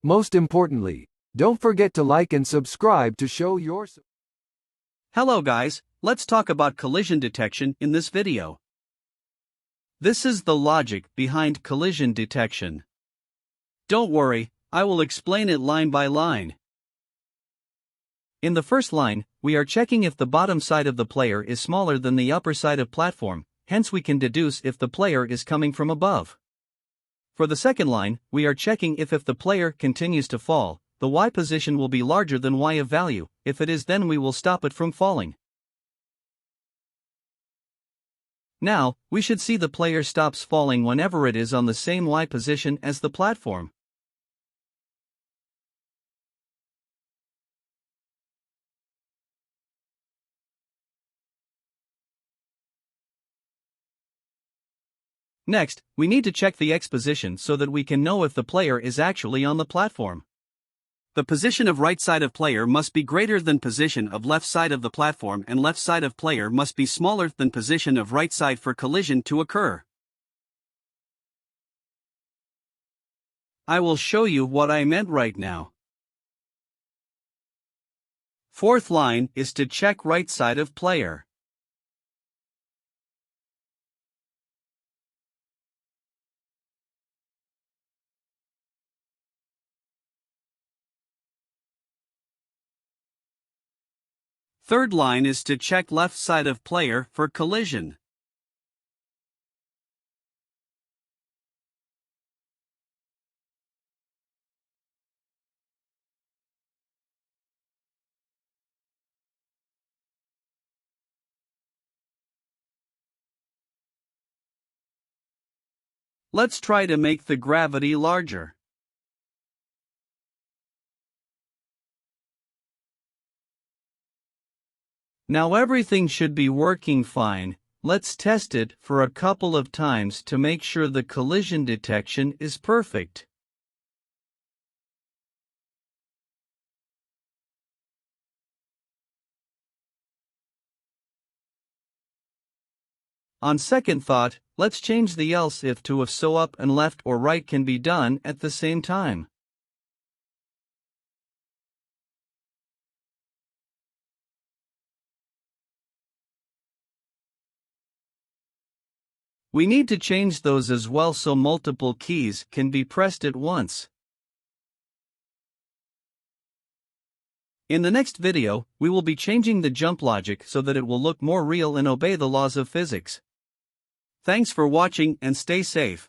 Most importantly, don't forget to like and subscribe to show your support. Hello guys, let's talk about collision detection in this video. This is the logic behind collision detection. Don't worry, I will explain it line by line. In the first line, we are checking if the bottom side of the player is smaller than the upper side of platform, hence we can deduce if the player is coming from above. For the second line, we are checking if the player continues to fall, the Y position will be larger than Y of value. If it is, then we will stop it from falling. Now, we should see the player stops falling whenever it is on the same Y position as the platform. Next, we need to check the X position so that we can know if the player is actually on the platform. The position of right side of player must be greater than position of left side of the platform, and left side of player must be smaller than position of right side for collision to occur. I will show you what I meant right now. Fourth line is to check right side of player. Third line is to check left side of player for collision. Let's try to make the gravity larger. Now everything should be working fine. Let's test it for a couple of times to make sure the collision detection is perfect. On second thought, let's change the else if to if so up and left or right can be done at the same time. We need to change those as well so multiple keys can be pressed at once. In the next video, we will be changing the jump logic so that it will look more real and obey the laws of physics. Thanks for watching and stay safe.